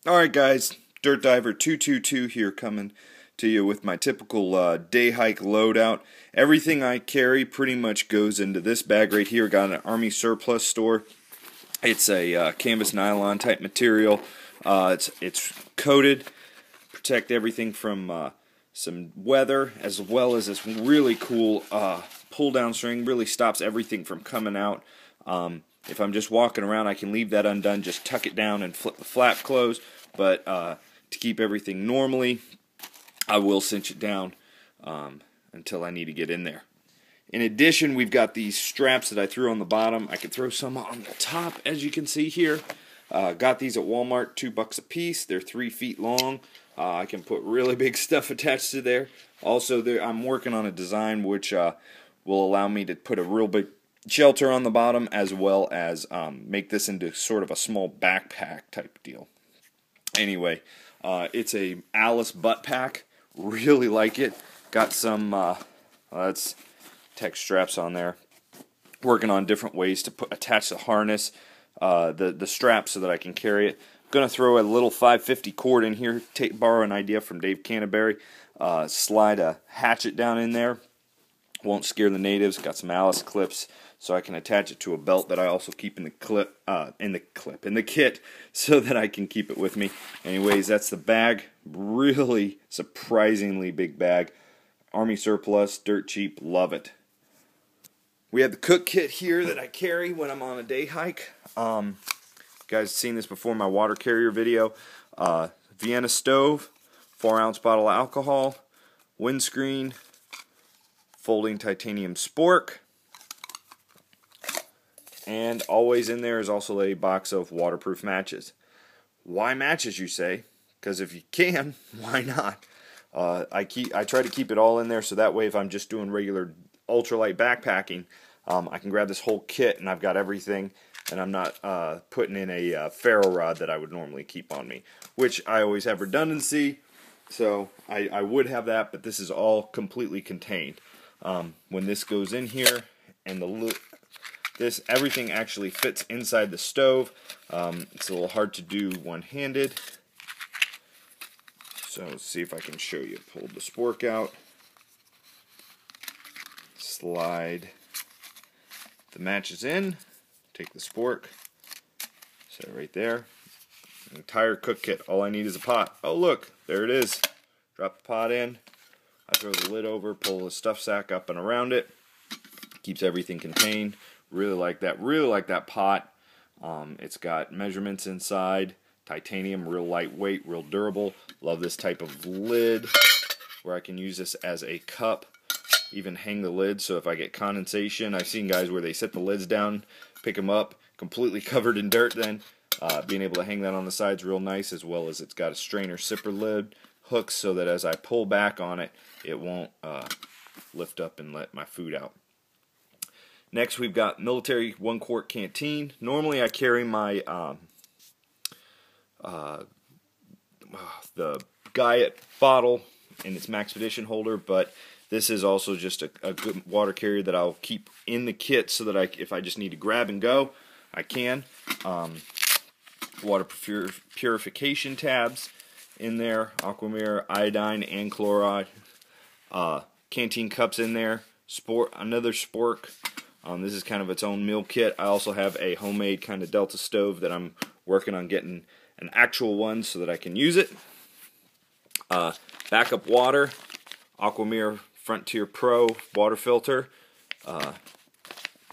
Alright guys, Dirt Diver 222 here coming to you with my typical day hike loadout. Everything I carry pretty much goes into this bag right here. Got an Army surplus store. It's a canvas nylon type material. It's coated, protect everything from some weather, as well as this really cool pull down string. Really stops everything from coming out. If I'm just walking around, I can leave that undone, just tuck it down and flip the flap closed. But to keep everything normally, I will cinch it down until I need to get in there. In addition, we've got these straps that I threw on the bottom. I could throw some on the top, as you can see here. Got these at Walmart, $2 a piece. They're 3 feet long. I can put really big stuff attached to there. Also, I'm working on a design which will allow me to put a real big shelter on the bottom, as well as make this into sort of a small backpack type deal. Anyway, it's a Alice butt pack. Really like it. Got some that's tech straps on there. Working on different ways to attach the harness, the strap, so that I can carry it. Gonna throw a little 550 cord in here. Borrow an idea from Dave Canterbury. Slide a hatchet down in there. Won't scare the natives. Got some Alice clips, so I can attach it to a belt that I also keep in the kit, so that I can keep it with me. Anyways, that's the bag. Really surprisingly big bag. Army surplus, dirt cheap, love it. We have the cook kit here that I carry when I'm on a day hike. You guys have seen this before in my water carrier video. Vienna stove, 4-ounce bottle of alcohol, windscreen, folding titanium spork, and always in there is also a box of waterproof matches. Why matches, you say? Because if you can, why not? I try to keep it all in there, so that way if I'm just doing regular ultralight backpacking, I can grab this whole kit and I've got everything, and I'm not putting in a ferro rod that I would normally keep on me, which I always have redundancy, so I would have that, but this is all completely contained. When this goes in here, and everything actually fits inside the stove. It's a little hard to do one-handed. So let's see if I can show you. Pull the spork out. Slide the matches in. Take the spork. Set it right there. An entire cook kit. All I need is a pot. Oh look, there it is. Drop the pot in. I throw the lid over, pull the stuff sack up and around it. Keeps everything contained. Really like that. Really like that pot. It's got measurements inside. Titanium, real lightweight, real durable. Love this type of lid where I can use this as a cup. Even hang the lid, so if I get condensation, I've seen guys where they set the lids down, pick them up, completely covered in dirt then. Being able to hang that on the side's real nice, as well as it's got a strainer sipper lid. Hooks so that as I pull back on it, it won't lift up and let my food out. Next, we've got military 1-quart canteen. Normally, I carry my the Guyot bottle in its Maxpedition holder, but this is also just a good water carrier that I'll keep in the kit, so that if I just need to grab and go, I can. Water purification tabs in there, Aquamir, iodine, and chloride. Canteen cups in there. Another spork. This is kind of its own meal kit. I also have a homemade kind of Delta stove that I'm working on getting an actual one so that I can use it. Backup water. Aquamir Frontier Pro water filter.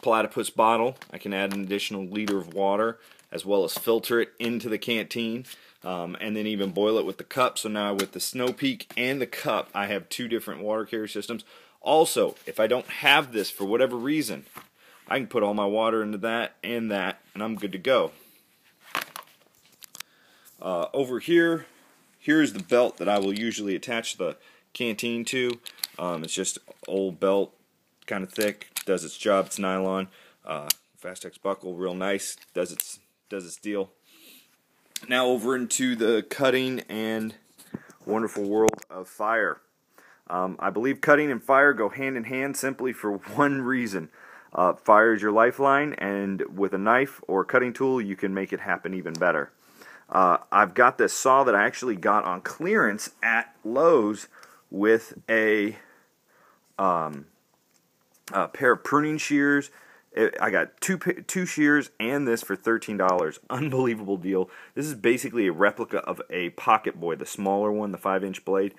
Platypus bottle. I can add an additional liter of water, as well as filter it into the canteen. And then even boil it with the cup. So now with the Snow Peak and the cup, I have 2 different water carrier systems. Also, if I don't have this for whatever reason, I can put all my water into that, and I'm good to go. Over here, here's the belt that I will usually attach the canteen to. It's just old belt, kind of thick, does its job. It's nylon. Fastex buckle, real nice, does its deal. Now over into the cutting and wonderful world of fire. I believe cutting and fire go hand in hand simply for one reason. Fire is your lifeline, and with a knife or cutting tool, you can make it happen even better. I've got this saw that I actually got on clearance at Lowe's with a pair of pruning shears. I got two shears and this for $13. Unbelievable deal. This is basically a replica of a Pocket Boy, the smaller one, the 5-inch blade.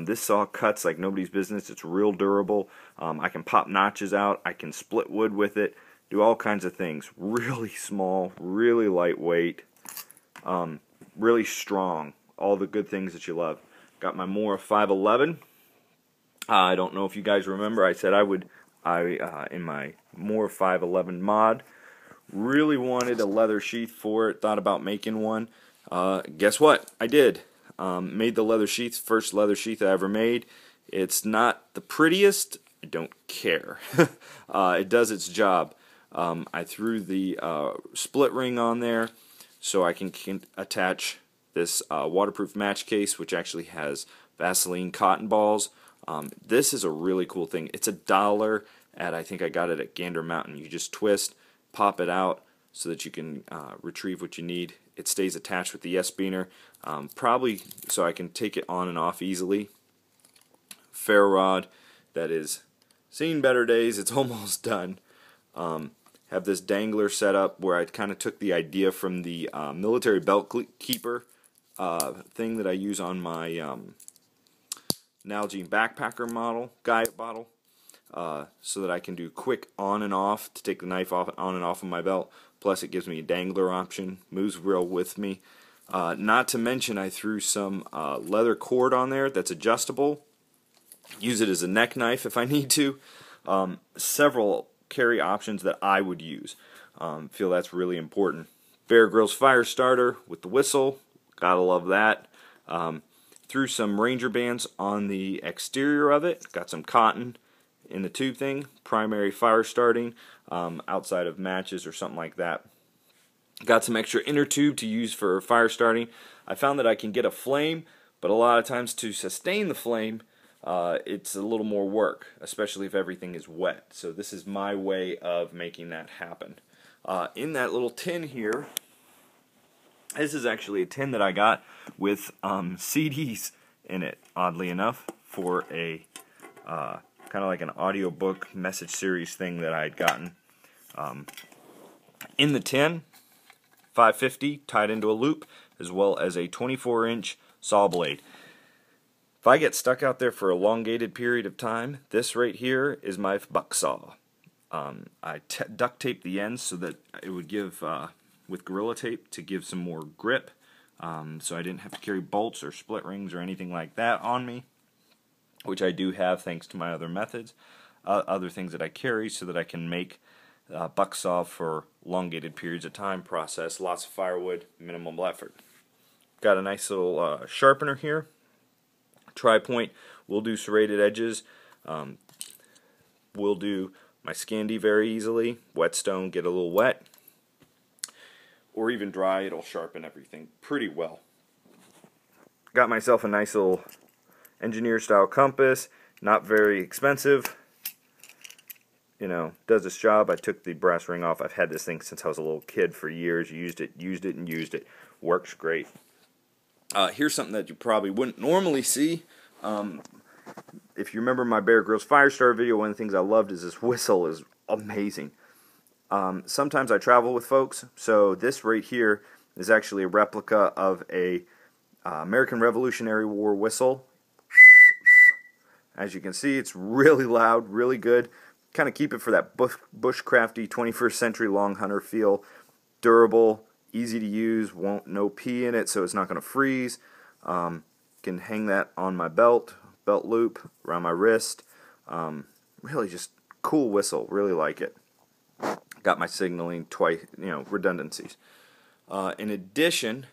This saw cuts like nobody's business. It's real durable. I can pop notches out. I can split wood with it. Do all kinds of things. Really small, really lightweight, really strong. All the good things that you love. Got my Mora 511. I don't know if you guys remember. I said I would. In my Mora 511 mod, really wanted a leather sheath for it. Thought about making one. Guess what? I did. Made the leather sheath. First leather sheath I ever made. It's not the prettiest. I don't care. It does its job. I threw the split ring on there so I can attach this waterproof match case, which actually has Vaseline cotton balls. This is a really cool thing. It's $1 I think I got it at Gander Mountain. You just twist, pop it out so that you can retrieve what you need. It stays attached with the S-beaner, probably so I can take it on and off easily. Ferro rod that is seen better days. It's almost done. Have this dangler set up where I kind of took the idea from the military belt keeper thing that I use on my Nalgene backpacker model, guide bottle, so that I can do quick on and off to take the knife off on and off of my belt. Plus it gives me a dangler option, moves real with me. Not to mention I threw some leather cord on there that's adjustable. Use it as a neck knife if I need to. Several carry options that I would use. Feel that's really important. Bear Grylls fire starter with the whistle, gotta love that. Threw some Ranger bands on the exterior of it. Got some cotton in the tube thing. Primary fire starting outside of matches or something like that. Got some extra inner tube to use for fire starting. I found that I can get a flame, but a lot of times to sustain the flame, it's a little more work, especially if everything is wet. So this is my way of making that happen. In that little tin here, this is actually a tin that I got with CDs in it, oddly enough, for a kind of like an audiobook message series thing that I had gotten. In the tin, 550 tied into a loop, as well as a 24-inch saw blade. If I get stuck out there for a elongated period of time, this right here is my buck saw. I duct taped the ends so that it would give, with Gorilla Tape, to give some more grip, so I didn't have to carry bolts or split rings or anything like that on me, which I do have thanks to my other methods, other things that I carry so that I can make buck saw for elongated periods of time, process lots of firewood, minimum effort. Got a nice little sharpener here. Tri-point will do serrated edges. Will do my Scandi very easily. Whetstone, get a little wet. Or even dry, it'll sharpen everything pretty well. Got myself a nice little engineer style compass. Not very expensive. You know, does its job. I took the brass ring off. I've had this thing since I was a little kid for years. Used it. Works great. Here's something that you probably wouldn't normally see. If you remember my Bear Grylls Firestar video, one of the things I loved is this whistle is amazing. Sometimes I travel with folks, so this right here is actually a replica of a American Revolutionary War whistle. As you can see, it's really loud, really good. Kind of keep it for that bushcrafty 21st century long hunter feel. Durable, easy to use, no pee in it, so it's not going to freeze. Can hang that on my belt loop, around my wrist. Really just cool whistle, really like it. Got my signaling twice, redundancies. In addition,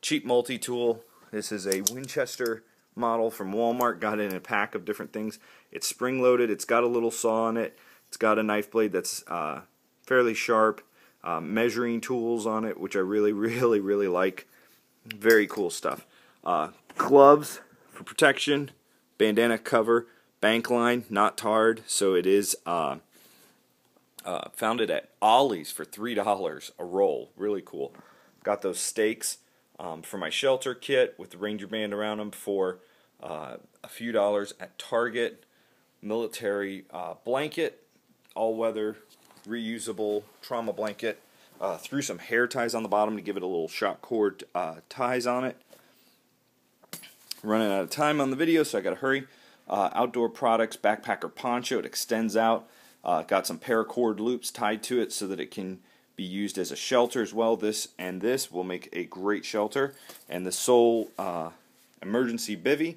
cheap multi-tool. This is a Winchester model from Walmart. Got it in a pack of different things. It's spring-loaded. It's got a little saw on it. It's got a knife blade that's fairly sharp. Measuring tools on it, which I really, really, really like. Very cool stuff. Gloves for protection. Bandana cover. Bank line, not tarred, so it is found it at Ollie's for $3 a roll. Really cool. Got those stakes for my shelter kit with the Ranger band around them for a few dollars at Target. Military blanket, all-weather, reusable trauma blanket. Threw some hair ties on the bottom to give it a little shock cord ties on it. Running out of time on the video, so I gotta hurry. Outdoor products, backpacker poncho. It extends out. Got some paracord loops tied to it so that it can be used as a shelter as well. This will make a great shelter. And the Soul emergency bivvy,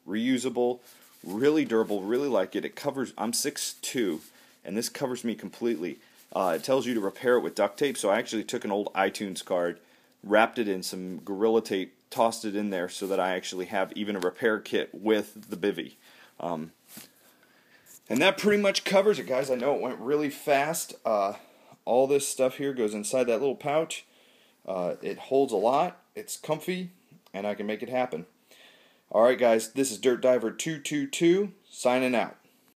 reusable, really durable, really like it. It covers, I'm 6'2", and this covers me completely. It tells you to repair it with duct tape, so I actually took an old iTunes card, wrapped it in some Gorilla Tape, tossed it in there so that I actually have even a repair kit with the bivvy. And that pretty much covers it, guys. I know it went really fast. All this stuff here goes inside that little pouch. It holds a lot. It's comfy, and I can make it happen. Alright, guys, this is Dirt Diver 222 signing out.